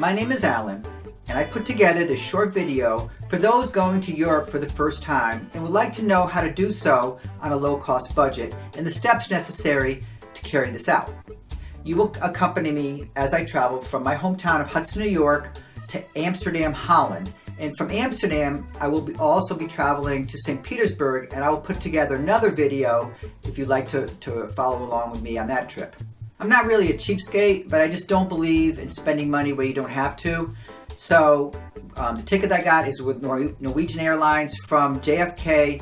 My name is Alan, and I put together this short video for those going to Europe for the first time and would like to know how to do so on a low-cost budget and the steps necessary to carry this out. You will accompany me as I travel from my hometown of Hudson, New York to Amsterdam, Holland. And from Amsterdam, I will also be traveling to St. Petersburg, and I will put together another video if you'd like to follow along with me on that trip. I'm not really a cheapskate, but I just don't believe in spending money where you don't have to. So the ticket I got is with Norwegian Airlines from JFK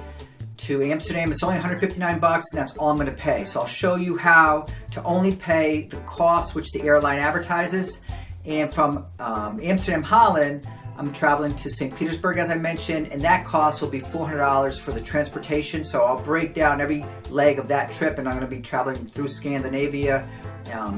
to Amsterdam. It's only 159 bucks, and that's all I'm going to pay. So I'll show you how to only pay the cost which the airline advertises. And from Amsterdam, Holland, I'm traveling to St. Petersburg, as I mentioned, and that cost will be $400 for the transportation. So I'll break down every leg of that trip, and I'm going to be traveling through Scandinavia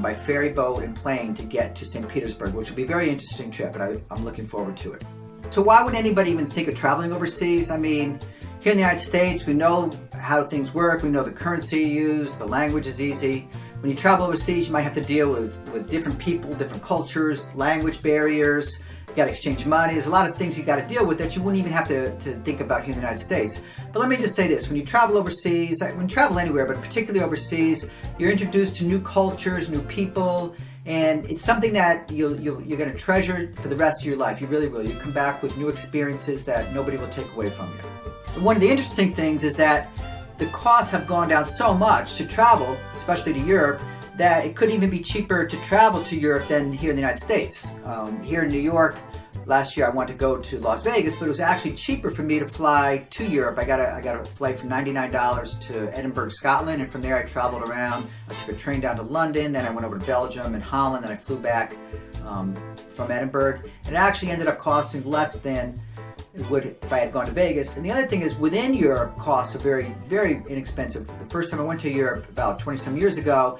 by ferry boat and plane to get to St. Petersburg, which will be a very interesting trip, and I'm looking forward to it. So why would anybody even think of traveling overseas? I mean, here in the United States, we know how things work. We know the currency you use, the language is easy. When you travel overseas, you might have to deal with different people, different cultures, language barriers. You got to exchange money. There's a lot of things you got to deal with that you wouldn't even have to think about here in the United States. But let me just say this, when you travel overseas, when you travel anywhere, but particularly overseas, you're introduced to new cultures, new people, and it's something that you're going to treasure for the rest of your life. You really will. You come back with new experiences that nobody will take away from you. But one of the interesting things is that the costs have gone down so much to travel, especially to Europe, that it could even be cheaper to travel to Europe than here in the United States. Here in New York, last year I wanted to go to Las Vegas, but it was actually cheaper for me to fly to Europe. I got a flight for $99 to Edinburgh, Scotland, and from there I traveled around. I took a train down to London, then I went over to Belgium and Holland, and I flew back from Edinburgh. And it actually ended up costing less than it would if I had gone to Vegas. And the other thing is, within Europe, costs are very, very inexpensive. The first time I went to Europe about 20-some years ago,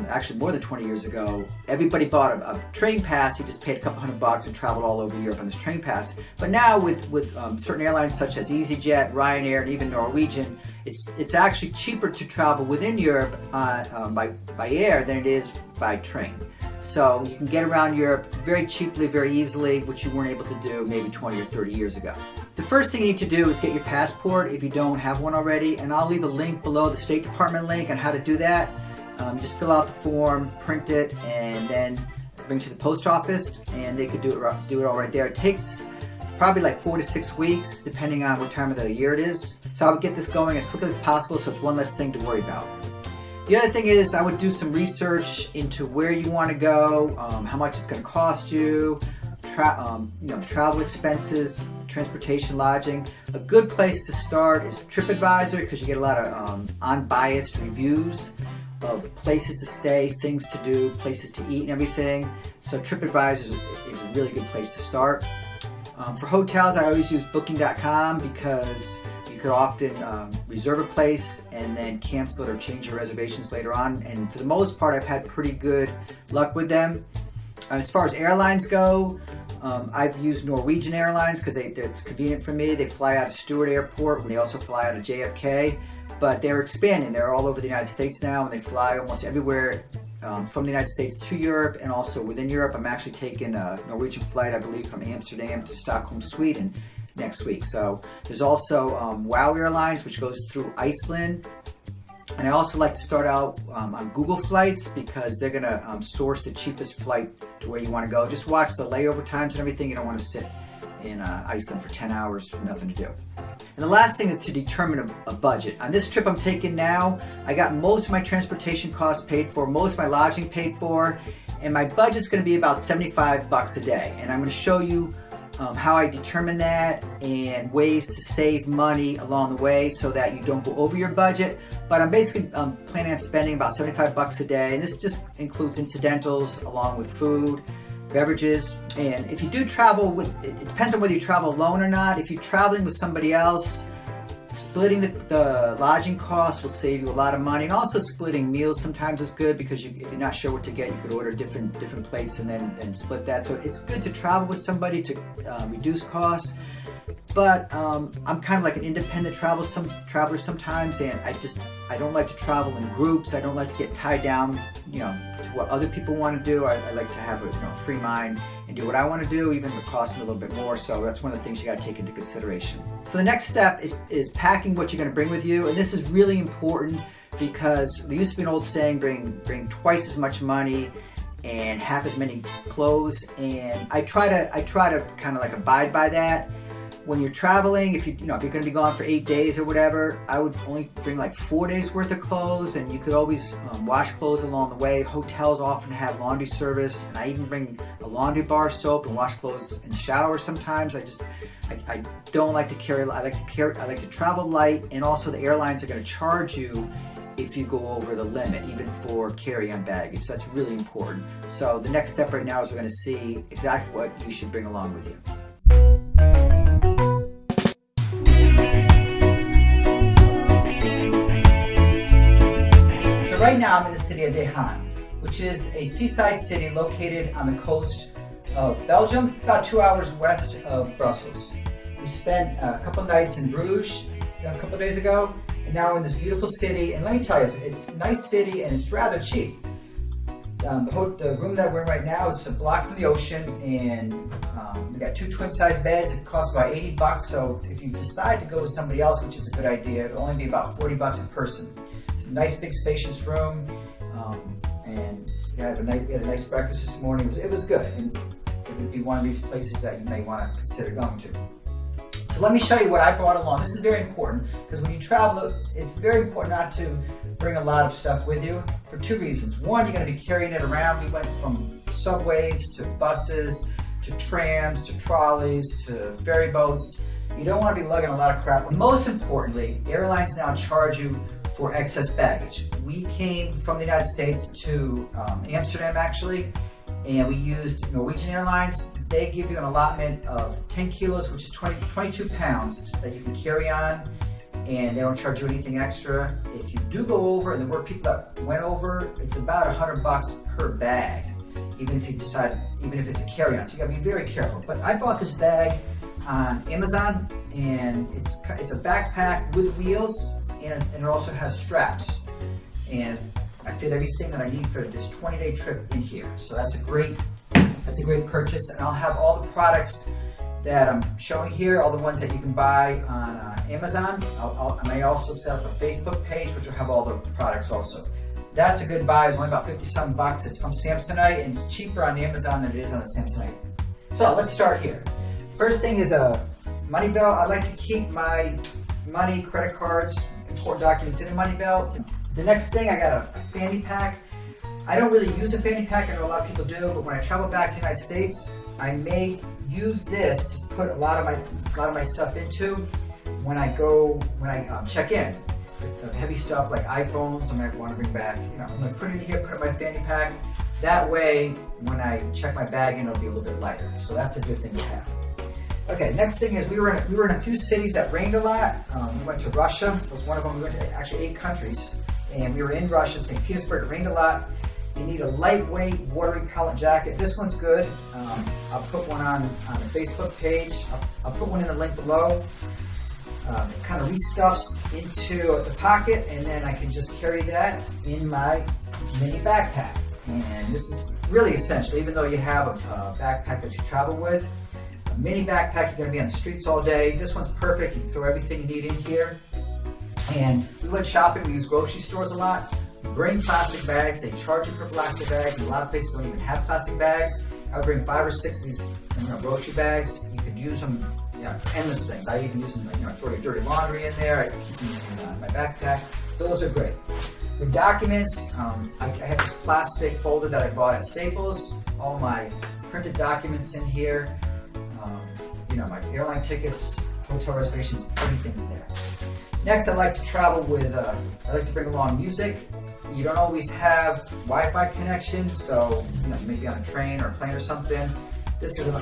actually more than 20 years ago, everybody bought a train pass. You just paid a couple $100 and traveled all over Europe on this train pass. But now with certain airlines such as EasyJet, Ryanair, and even Norwegian, it's actually cheaper to travel within Europe by air than it is by train. So you can get around Europe very cheaply, very easily, which you weren't able to do maybe 20 or 30 years ago. The first thing you need to do is get your passport if you don't have one already, and I'll leave a link below, the State Department link, on how to do that. Just fill out the form, print it, and then bring it to the post office, and they could do it all right there. It takes probably like 4 to 6 weeks, depending on what time of the year it is. So I would get this going as quickly as possible, so it's one less thing to worry about. The other thing is, I would do some research into where you want to go, how much it's going to cost you, travel expenses, transportation, lodging. A good place to start is TripAdvisor, because you get a lot of unbiased reviews of places to stay, things to do, places to eat and everything. So TripAdvisor is a really good place to start. For hotels, I always use Booking.com, because you could often reserve a place and then cancel it or change your reservations later on. And for the most part, I've had pretty good luck with them. As far as airlines go, I've used Norwegian Airlines because it's convenient for me. They fly out of Stewart Airport, and they also fly out of JFK. But they're expanding. They're all over the United States now, and they fly almost everywhere from the United States to Europe and also within Europe. I'm actually taking a Norwegian flight, I believe, from Amsterdam to Stockholm, Sweden next week. So there's also WOW Airlines, which goes through Iceland. And I also like to start out on Google Flights, because they're going to source the cheapest flight to where you want to go. Just watch the layover times and everything. You don't want to sit in Iceland for 10 hours with nothing to do. And the last thing is to determine a budget. On this trip I'm taking now, I got most of my transportation costs paid for, most of my lodging paid for, and my budget's going to be about 75 bucks a day. And I'm going to show you how I determine that and ways to save money along the way so that you don't go over your budget. But I'm basically planning on spending about 75 bucks a day, and this just includes incidentals along with food, beverages. And if you do travel it depends on whether you travel alone or not. If you're traveling with somebody else, splitting the lodging costs will save you a lot of money, and also splitting meals sometimes is good, because if you're not sure what to get, you could order different plates and then split that. So it's good to travel with somebody to reduce costs. But I'm kind of like an independent traveler sometimes, and I don't like to travel in groups. I don't like to get tied down, to what other people want to do. I like to have a free mind and do what I want to do, even if it costs me a little bit more. So that's one of the things you got to take into consideration. So the next step is packing what you're going to bring with you, and this is really important because there used to be an old saying, bring twice as much money and half as many clothes, and I try to kind of like abide by that. When you're traveling, if you're going to be gone for 8 days or whatever, I would only bring like 4 days worth of clothes, and you could always wash clothes along the way. Hotels often have laundry service, and I even bring a laundry bar soap and wash clothes in the shower sometimes. I don't like to carry. I like to travel light, and also the airlines are going to charge you if you go over the limit, even for carry-on baggage. So that's really important. So the next step right now is we're going to see exactly what you should bring along with you. Right now I'm in the city of Haan, which is a seaside city located on the coast of Belgium, about 2 hours west of Brussels. We spent a couple nights in Bruges a couple days ago, and now we're in this beautiful city. And let me tell you, it's a nice city and it's rather cheap. The room that we're in right now is a block from the ocean, and we got 2 twin-size beds. It costs about $80. So if you decide to go with somebody else, which is a good idea, it'll only be about $40 a person. Nice big spacious room, and we had a nice breakfast this morning. It was good, and it would be one of these places that you may want to consider going to. So let me show you what I brought along. This is very important because when you travel, it's very important not to bring a lot of stuff with you for 2 reasons. One, you're going to be carrying it around. We went from subways to buses to trams to trolleys to ferry boats. You don't want to be lugging a lot of crap. Most importantly, airlines now charge you for excess baggage. We came from the United States to Amsterdam actually, and we used Norwegian Airlines. They give you an allotment of 10 kilos, which is 22 pounds that you can carry on, and they don't charge you anything extra. If you do go over, and there were people that went over, it's about $100 per bag, even if it's a carry-on. So you gotta be very careful. But I bought this bag on Amazon, and it's a backpack with wheels, and it also has straps, and I fit everything that I need for this 20-day trip in here. So that's a great purchase, and I'll have all the products that I'm showing here, all the ones that you can buy on Amazon. I may also set up a Facebook page which will have all the products also. That's a good buy. It's only about 50-some bucks. It's from Samsonite, and it's cheaper on Amazon than it is on the Samsonite. So let's start here. First thing is a money belt. I like to keep my money, credit cards, important documents in a money belt. The next thing, I got a fanny pack. I don't really use a fanny pack. I know a lot of people do, but when I travel back to the United States, I may use this to put a lot of my stuff into when I check in. With heavy stuff like iPhones, I might want to bring back. I'm gonna put it in here, put it in my fanny pack. That way, when I check my bag in, it'll be a little bit lighter. So that's a good thing to have. Okay, next thing is we were in a few cities that rained a lot. We went to Russia, was one of them. We went to actually 8 countries, and we were in Russia, St. Petersburg. It rained a lot. You need a lightweight, water repellent jacket. This one's good. I'll put one on the Facebook page. I'll put one in the link below. It kind of restuffs into the pocket, and then I can just carry that in my mini backpack. And this is really essential, even though you have a backpack that you travel with. A mini backpack, you're going to be on the streets all day. This one's perfect. You can throw everything you need in here. And we went shopping. We use grocery stores a lot. Bring plastic bags. They charge you for plastic bags. A lot of places don't even have plastic bags. I would bring 5 or 6 of these grocery bags. You could use them, endless things. I even use them, throw your dirty laundry in there. I keep them in my backpack. Those are great. The documents, I have this plastic folder that I bought at Staples. All my printed documents in here. My airline tickets, hotel reservations, everything's there. Next, I like to travel with, I like to bring along music. You don't always have Wi-Fi connection, so maybe on a train or a plane or something. This is an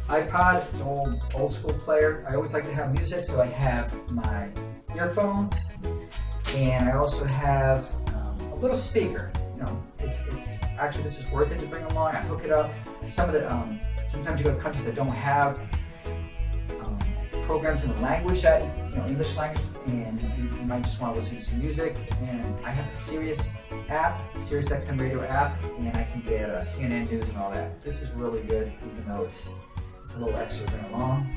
iPod, it's an old school player. I always like to have music, so I have my earphones, and I also have a little speaker. It's actually, this is worth it to bring along. I hook it up. Sometimes you go to countries that don't have programs in the language English language, and you might just want to listen to some music. And I have a Sirius app, Sirius XM radio app, and I can get CNN News and all that. This is really good, even though it's a little extra to bring along.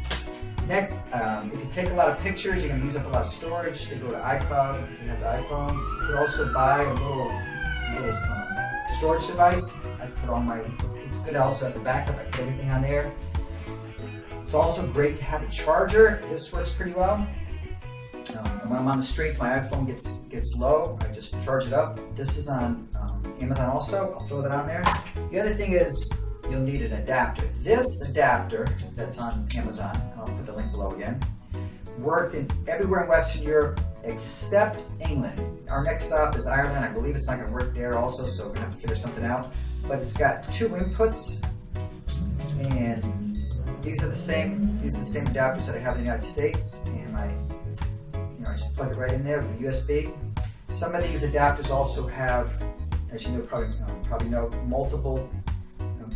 Next, if you take a lot of pictures, you're going to use up a lot of storage. They go to iCloud if you have the iPhone. You could also buy a little storage device. I put on my, it's good also as a backup. I put everything on there. It's also great to have a charger. This works pretty well. When I'm on the streets, my iPhone gets low. I just charge it up. This is on Amazon also. I'll throw that on there. The other thing is you'll need an adapter. This adapter that's on Amazon, and I'll put the link below again, worked everywhere in Western Europe except England. Our next stop is Ireland. I believe it's not going to work there also, so we're going to have to figure something out. But it's got 2 inputs, and these are the same adapters that I have in the United States. And I just plug it right in there with the USB. Some of these adapters also have, as you know, probably know, multiple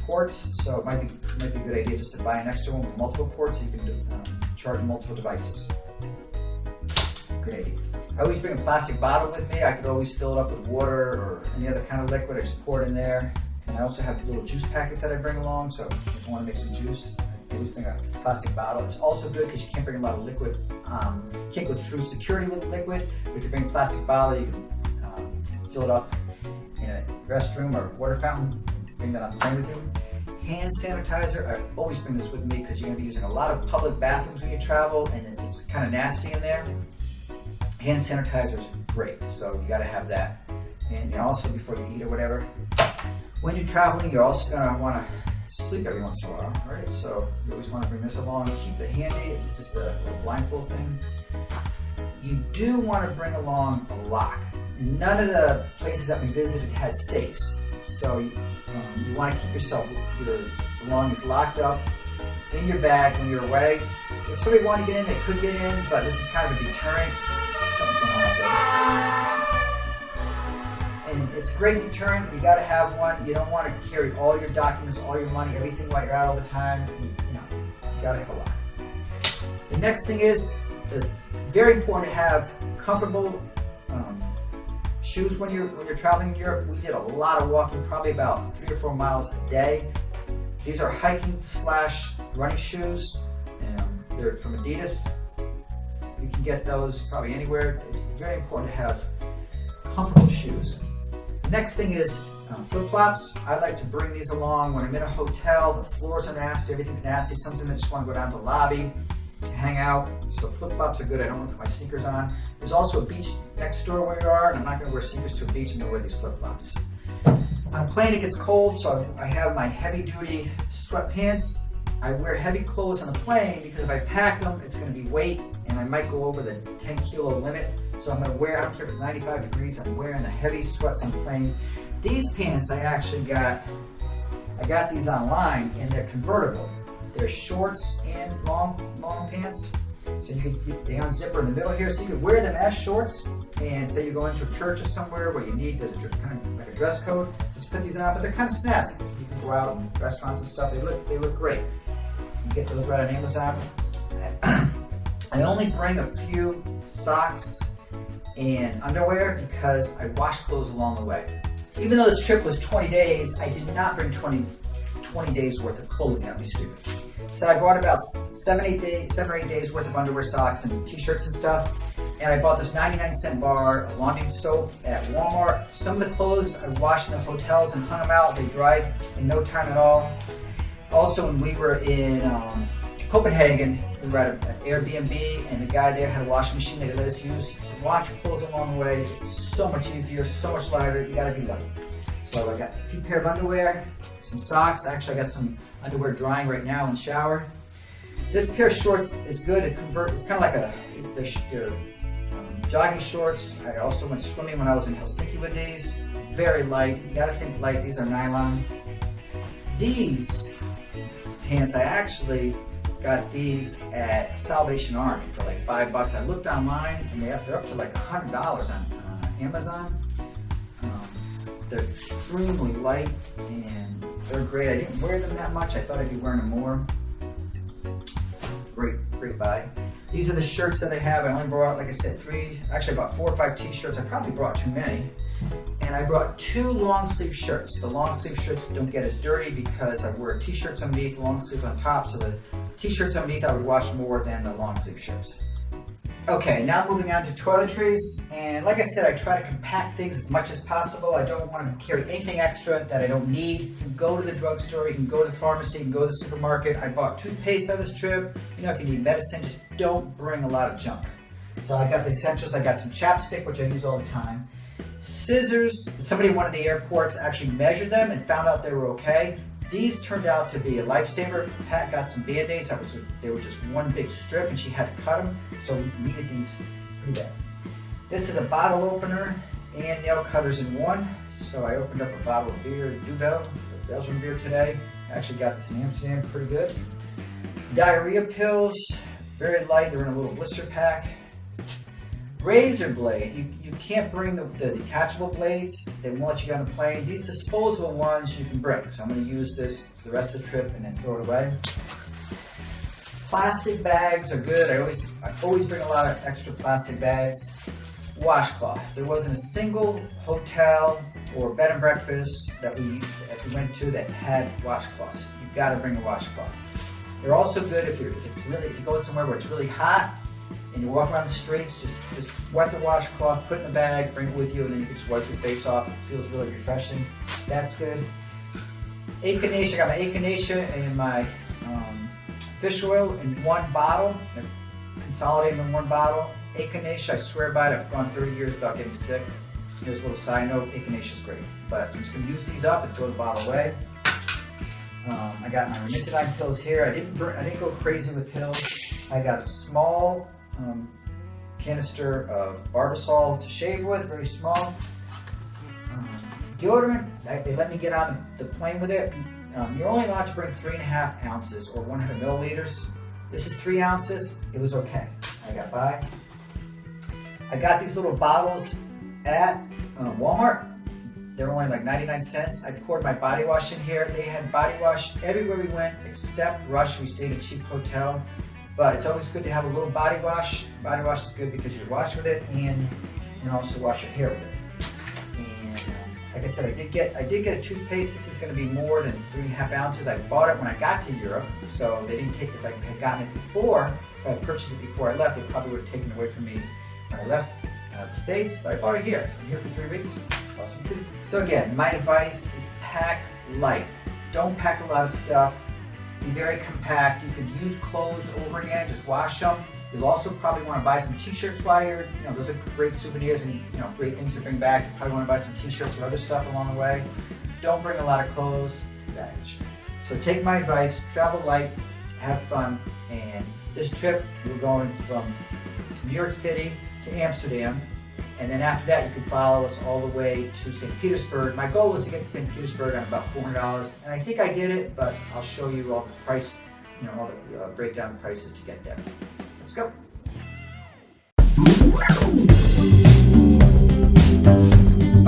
ports, so it might be a good idea just to buy an extra one with multiple ports so you can charge multiple devices. Good idea. I always bring a plastic bottle with me. I could always fill it up with water or any other kind of liquid. I just pour it in there. And I also have little juice packets that I bring along, so if you want to make some juice, I always bring a plastic bottle. It's also good because you can't bring a lot of liquid. You can't go through security with liquid, but if you bring a plastic bottle, you can fill it up in a restroom or water fountain. Bring that on the plane with you. Hand sanitizer, I always bring this with me because you're going to be using a lot of public bathrooms when you travel and it's kind of nasty in there. Hand sanitizer is great, so you got to have that. And also before you eat or whatever. When you're traveling, you're also going to want to sleep every once in a while, right? So you always want to bring this along. Keep it handy. It's just a little blindfold thing. You do want to bring along a lock. None of the places that we visited had safes, so you want to keep your belongings locked up in your bag when you're away. If somebody wanted to get in, they could get in, but this is kind of a deterrent. Something's going on out there. And it's a great deterrent, but you got to have one. You don't want to carry all your documents, all your money, everything while you're out all the time. No, you got to have a lock. The next thing is it's very important to have comfortable shoes when you're traveling in Europe. We did a lot of walking, probably about 3 or 4 miles a day. These are hiking / running shoes, and they're from Adidas. You can get those probably anywhere. It's very important to have comfortable shoes. The next thing is flip-flops. I like to bring these along when I'm in a hotel. The floors are nasty, everything's nasty. Sometimes I just want to go down to the lobby, hang out. So flip-flops are good. I don't want to put my sneakers on. There's also a beach next door where you are, and I'm not going to wear sneakers to a beach. I'm going to wear these flip-flops. On a plane, it gets cold, so I have my heavy-duty sweatpants. I wear heavy clothes on the plane because if I pack them, it's going to be weight, and I might go over the 10-kilo limit. So I'm going to wear, I don't care if it's 95 degrees, I'm wearing the heavy sweats on the plane. These pants I got these online, and they're convertible. They're shorts and long pants. So they unzipper in the middle here, so you could wear them as shorts. And say you go into a church or somewhere where there's a kind of like a dress code. Just put these on, but they're kind of snazzy. You can go out in restaurants and stuff. They look great. You get those right on Amazon. I only bring a few socks and underwear because I wash clothes along the way. Even though this trip was 20 days, I did not bring 20 days worth of clothing. That'd be stupid. So I bought about 7 or 8 days worth of underwear, socks, and t-shirts and stuff. And I bought this 99-cent bar of laundry soap at Walmart. Some of the clothes I washed in the hotels and hung them out. They dried in no time at all. Also, when we were in Copenhagen, we were at an Airbnb, and the guy there had a washing machine that he let us use to wash clothes along the way. It's so much easier, so much lighter. You gotta be lucky. So I got a few pair of underwear, some socks. Actually, I got some underwear drying right now in the shower. This pair of shorts is good. It's kind of like they're jogging shorts. I also went swimming when I was in Helsinki with these. Very light. You gotta think light. These are nylon. These pants, I actually got these at Salvation Army for like $5. I looked online, and they're up to like $100 on Amazon. They're extremely light, and they're great. I didn't wear them that much. I thought I'd be wearing them more. Great buy. These are the shirts that I have. I only brought, like I said, 3. Actually, I bought 4 or 5 t-shirts. I probably brought too many. And And I brought 2 long sleeve shirts. The long sleeve shirts don't get as dirty because I wear t-shirts underneath, long sleeve on top, so the t-shirts underneath I would wash more than the long sleeve shirts. Okay, now moving on to toiletries, and like I said, I try to compact things as much as possible. I don't want to carry anything extra that I don't need. You can go to the drugstore, you can go to the pharmacy, you can go to the supermarket. I bought toothpaste on this trip. You know, if you need medicine, just don't bring a lot of junk. So I got the essentials. I got some chapstick, which I use all the time. Scissors. Somebody at one of the airports actually measured them and found out they were okay. These turned out to be a lifesaver. Pat got some Band-Aids. They were just one big strip and she had to cut them, so we needed these pretty bad. This is a bottle opener and nail cutters in one. So I opened up a bottle of beer, Duvel, Belgian beer today. I actually got this in Amsterdam, pretty good. Diarrhea pills, very light, they're in a little blister pack. Razor blade, you can't bring the detachable blades, they won't let you get on the plane. These disposable ones you can bring, so I'm going to use this for the rest of the trip and then throw it away. Plastic bags are good, I always bring a lot of extra plastic bags. Washcloth, there wasn't a single hotel or bed and breakfast that we went to that had washcloths. You've got to bring a washcloth. They're also good if you go somewhere where it's really hot and you walk around the streets, just wet the washcloth, put it in the bag, bring it with you, and then you can just wipe your face off. It feels really refreshing. That's good. Echinacea, I got my echinacea and my fish oil in one bottle. I consolidate them in one bottle. Echinacea, I swear by it, I've gone 30 years without getting sick. Here's a little side note, echinacea is great. But I'm just going to use these up and throw the bottle away. I got my ranitidine pills here. I didn't go crazy with pills. I got a small canister of Barbasol to shave with, very small. Deodorant, they let me get on the plane with it. You're only allowed to bring 3.5 ounces or 100 milliliters. This is 3 ounces, it was okay. I got by. I got these little bottles at Walmart. They're only like 99 cents. I poured my body wash in here. They had body wash everywhere we went except Russia. We stayed in a cheap hotel. But it's always good to have a little body wash. Body wash is good because you wash with it and you can also wash your hair with it. And like I said, I did get a toothpaste. This is going to be more than 3.5 ounces. I bought it when I got to Europe, so they didn't take. If I had gotten it before, if I had purchased it before I left, they probably would have taken it away from me when I left the States. But I bought it here. I'm here for 3 weeks. Bought some toothpaste. So again, my advice is pack light. Don't pack a lot of stuff. Be very compact. You can use clothes over again, just wash them. You'll also probably want to buy some t-shirts while you're, those are great souvenirs and great things to bring back. You probably want to buy some t-shirts or other stuff along the way. Don't bring a lot of clothes, baggage. So take my advice, travel light, have fun, and this trip we're going from New York City to Amsterdam, and then after that you can follow us all the way to St. Petersburg. My goal was to get to St. Petersburg on about $400, and I think I did it, but I'll show you all the price, all the breakdown prices to get there. Let's go.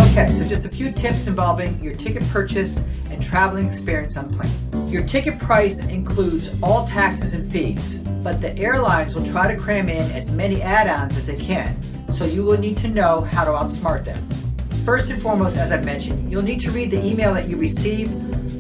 Okay, so just a few tips involving your ticket purchase and traveling experience on plane. Your ticket price includes all taxes and fees, but the airlines will try to cram in as many add-ons as they can, so you will need to know how to outsmart them. First and foremost, as I mentioned, you'll need to read the email that you receive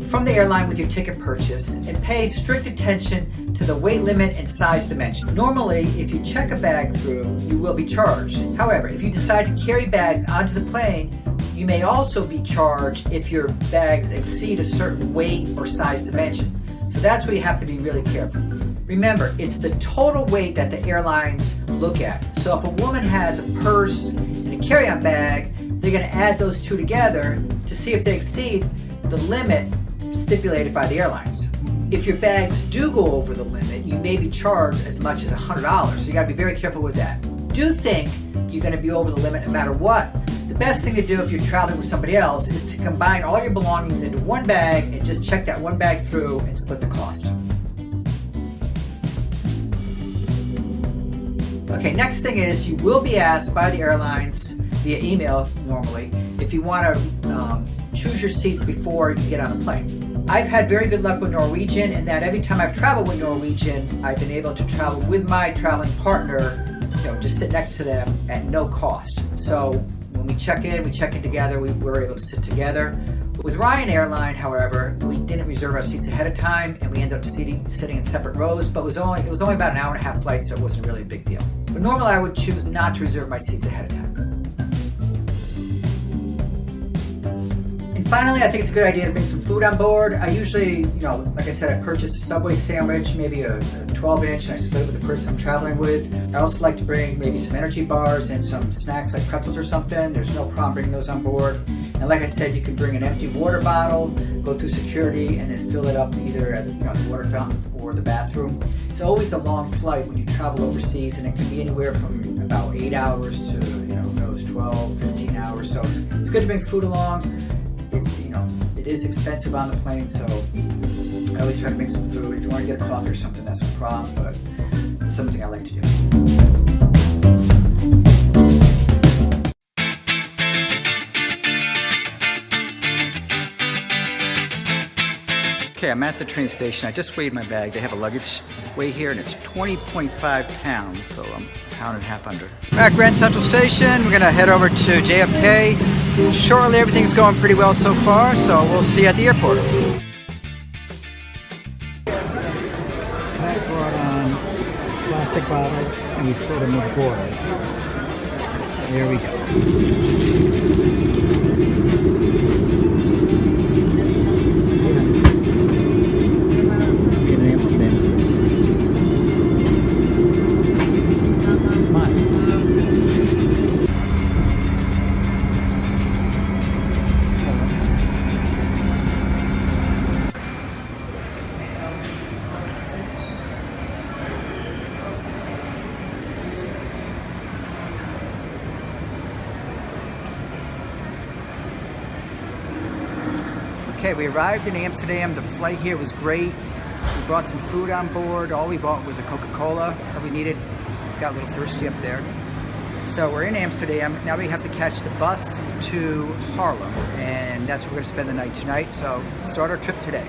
from the airline with your ticket purchase and pay strict attention to the weight limit and size dimension. Normally, if you check a bag through, you will be charged. However, if you decide to carry bags onto the plane, you may also be charged if your bags exceed a certain weight or size dimension. So that's where you have to be really careful. Remember, it's the total weight that the airlines look at. So if a woman has a purse and a carry-on bag, they're going to add those two together to see if they exceed the limit stipulated by the airlines. If your bags do go over the limit, you may be charged as much as $100. So you got to be very careful with that. Do think you're going to be over the limit no matter what. The best thing to do if you're traveling with somebody else is to combine all your belongings into one bag and just check that one bag through and split the cost. Okay, next thing is you will be asked by the airlines via email normally if you want to choose your seats before you get on the plane. I've had very good luck with Norwegian in that every time I've traveled with Norwegian, I've been able to travel with my traveling partner, just sit next to them at no cost. So when we check in together. We were able to sit together. With Ryan Airline, however, we didn't reserve our seats ahead of time, and we ended up sitting in separate rows, but it was only about an hour and a half flight, so it wasn't really a big deal. But normally I would choose not to reserve my seats ahead of time. And finally, I think it's a good idea to bring some food on board. I usually, like I said, I purchase a Subway sandwich, maybe a 12-inch, and I split it with the person I'm traveling with. I also like to bring maybe some energy bars and some snacks like pretzels or something. There's no problem bringing those on board. And like I said, you can bring an empty water bottle, go through security, and then fill it up either at the water fountain or the bathroom. It's always a long flight when you travel overseas, and it can be anywhere from about 8 hours to, who knows, 12, 15 hours. So it's good to bring food along. It is expensive on the plane, so I always try to bring some food. If you want to get a coffee or something, that's no problem, but it's something I like to do. Okay, I'm at the train station. I just weighed my bag. They have a luggage weigh here, and it's 20.5 pounds, so I'm a pound and a half under. We're at Grand Central Station. We're gonna head over to JFK. Shortly, everything's going pretty well so far, so we'll see you at the airport. Pat brought on plastic bottles, and we filled them with water. There we go. Okay, we arrived in Amsterdam. The flight here was great. We brought some food on board. All we bought was a Coca-Cola that we needed. Got a little thirsty up there. So we're in Amsterdam. Now we have to catch the bus to Harlem, and that's where we're going to spend the night tonight. So start our trip today.